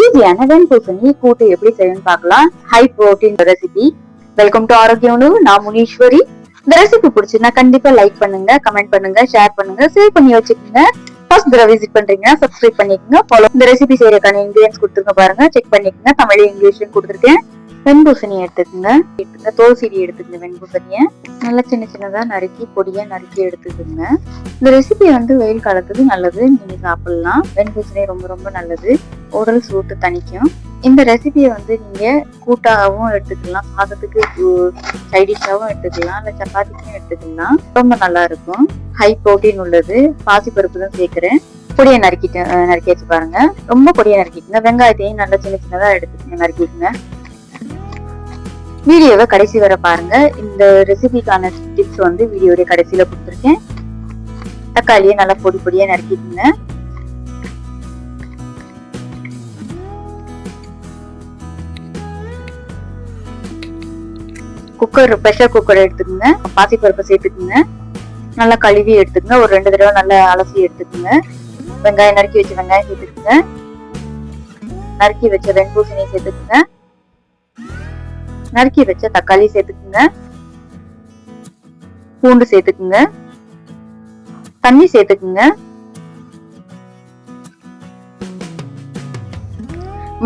ஈஸியான வெண்பூசணி கூட்டு எப்படி செய்யணும்னு பார்க்கலாம். High protein recipe. Welcome to ஆரோக்கிய உணவு. நான் முனீஸ்வரி. இந்த ரெசிபி பிடிச்சுன்னா கண்டிப்பா லைக் பண்ணுங்க, கமெண்ட் பண்ணுங்க, ஷேர் பண்ணுங்க, சேவ் பண்ணி வச்சுக்கோங்க. ஃபர்ஸ்ட் தடவை விசிட் பண்றீங்கன்னா சப்ஸ்கிரைப் பண்ணிக்கோங்க. ஃபாலோ. இந்த ரெசிபி செய்யறதுக்கான இன்கிரியன்ஸ் கொடுத்துருங்க பாருங்க, செக் பண்ணிக்கோங்க. தமிழ் இங்கிலீஷ்லயும் கொடுத்துருக்கேன். வெண்பூசணி எடுத்துக்கோங்க, தோல் சீடி எடுத்துக்கங்க. வெண்பூசணிய நல்லா சின்ன சின்னதா நறுக்கி பொடியா நறுக்கி எடுத்துக்கோங்க. இந்த ரெசிபி வெயில் காலத்துக்கு நல்லது, நீங்க சாப்பிடலாம். வெண்பூசணி ரொம்ப ரொம்ப நல்லது, உடல் சூட்டு தணிக்கும். இந்த ரெசிபியை நீங்க கூட்டாவும் எடுத்துக்கலாம், சாதத்துக்கு சைடிஷாவும் எடுத்துக்கலாம், இல்ல சப்பாத்திக்கும் எடுத்துக்கலாம். ரொம்ப நல்லா இருக்கும். ஹை புரோட்டீன் உள்ளது. பாசி பருப்பு தான் சேர்க்கிறேன். பொடியை நறுக்கி வச்சு பாருங்க. ரொம்ப பொடியை நறுக்கிட்டுங்க. வெங்காயத்தையும் நல்லா சின்ன சின்னதா எடுத்து நறுக்கிட்டுங்க. வீடியோவை கடைசி வரை பாருங்க. இந்த ரெசிபிக்கான டிப்ஸ் வீடியோட கடைசியில கொடுத்துருக்கேன். தக்காளியை நல்லா பொடி பொடியா நறுக்கிட்டுங்க. ப்ரெஷர் குக்கர் எடுத்துக்கோங்க. பாசிப்பருப்பை சேர்த்துக்குங்க. நல்லா கழுவி எடுத்துக்கங்க. ஒரு 2 தடவை நல்லா அலசி எடுத்துக்கோங்க. வெங்காயம் நறுக்கி வச்ச வெங்காயம் சேர்த்துக்குங்க. நறுக்கி வச்ச வெண்பூசணியை சேர்த்துக்குங்க. நறுக்கி வச்ச தக்காளி சேர்த்துக்குங்க. பூண்டு சேர்த்துக்குங்க. தண்ணி சேர்த்துக்குங்க.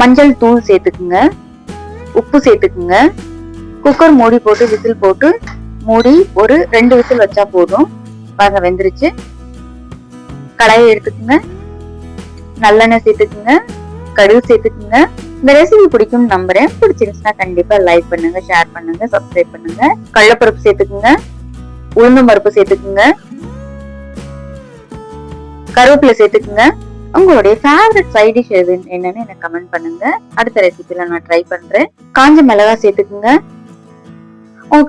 மஞ்சள் தூள் சேர்த்துக்குங்க. உப்பு சேர்த்துக்குங்க. குக்கர் மூடி போட்டு விசில் போட்டு மூடி ஒரு 2 விசில் வச்சா போதும். பாருங்க, வெந்துருச்சு. கடாயை எடுத்துக்குங்க. நல்லெண்ணெய் சேர்த்துக்குங்க. கடுகு சேர்த்துக்குங்க. இந்த ரெசிபி பிடிக்கும் நம்புறேன். பிடிச்சிருந்துச்சுன்னா கண்டிப்பா லைக் பண்ணுங்க, ஷேர் பண்ணுங்க, சப்ஸ்கிரைப் பண்ணுங்க. கடலைப்பருப்பு சேர்த்துக்குங்க. உளுந்தம் பருப்பு சேர்த்துக்குங்க. கருவேப்பிலை சேர்த்துக்குங்க. உங்களுடைய ஃபேவரட் சைட் டிஷ் எது என்னன்னு எனக்கு கமெண்ட் பண்ணுங்க. அடுத்த ரெசிபில நான் ட்ரை பண்றேன். காஞ்ச மிளகாய் சேர்த்துக்குங்க. உங்க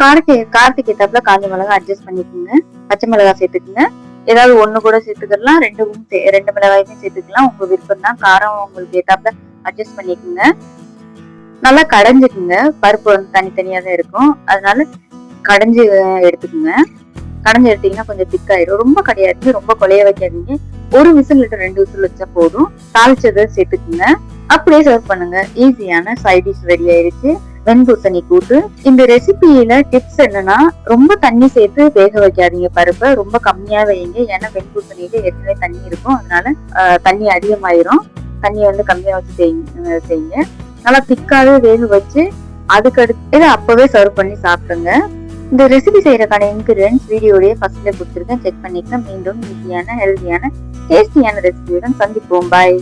காரத்துக்கு ஏத்தாப்புல காஞ்ச மிளகாய் அட்ஜஸ்ட் பண்ணிக்கோங்க. பச்சை மிளகாய் சேர்த்துக்குங்க. ஏதாவது ஒண்ணு கூட சேர்த்துக்கலாம், 2 மிளகாயுமே சேர்த்துக்கலாம். உங்க விருப்பம் தான். காரம் உங்களுக்கு ஏத்தாப்புல அட்ஜஸ்ட் பண்ணிக்கோங்க. நல்லா கடைஞ்சுக்குங்க. பருப்பு தனித்தனியா தான் இருக்கும், அதனால கடைஞ்சு எடுத்துக்கோங்க. கடைஞ்சு எடுத்தீங்கன்னா கொஞ்சம் திக்காயிரும். ரொம்ப கிடையாது, ரொம்ப கொலைய வைக்காதீங்க. ஒரு விசில் இல்ல 2 விசில் வச்சா போதும். தாளிச்சதை சேர்த்துக்குங்க. அப்படியே சர்வ் பண்ணுங்க. ஈஸியான சைட் டிஷ் ரெடி ஆயிருச்சு, வெண்பூசணி கூட்டு. இந்த ரெசிபியில டிப்ஸ் என்னன்னா, ரொம்ப தண்ணி சேர்த்து வேக வைக்காதீங்க. பருப்பை ரொம்ப கம்மியா வைங்க. ஏன்னா வெண்பூசணியில ஏற்கனவே தண்ணி இருக்கும், அதனால தண்ணி அதிகமாயிரும். தண்ணியை கம்மியா வச்சு செய்யுங்க. நல்லா திக்காவே வேக வச்சு அதுக்கடுத்து அப்பவே சர்வ் பண்ணி சாப்பிடுங்க. இந்த ரெசிபி செய்யறதுக்கான இன்கிரியன்ஸ் வீடியோடைய ஃபர்ஸ்ட்ல கொடுத்துருக்கேன், செக் பண்ணிக்கலாம். மீண்டும் ஈஸியான, ஹெல்தியான, டேஸ்டியான ரெசிபியுடன் சந்திப்போம். பாய்.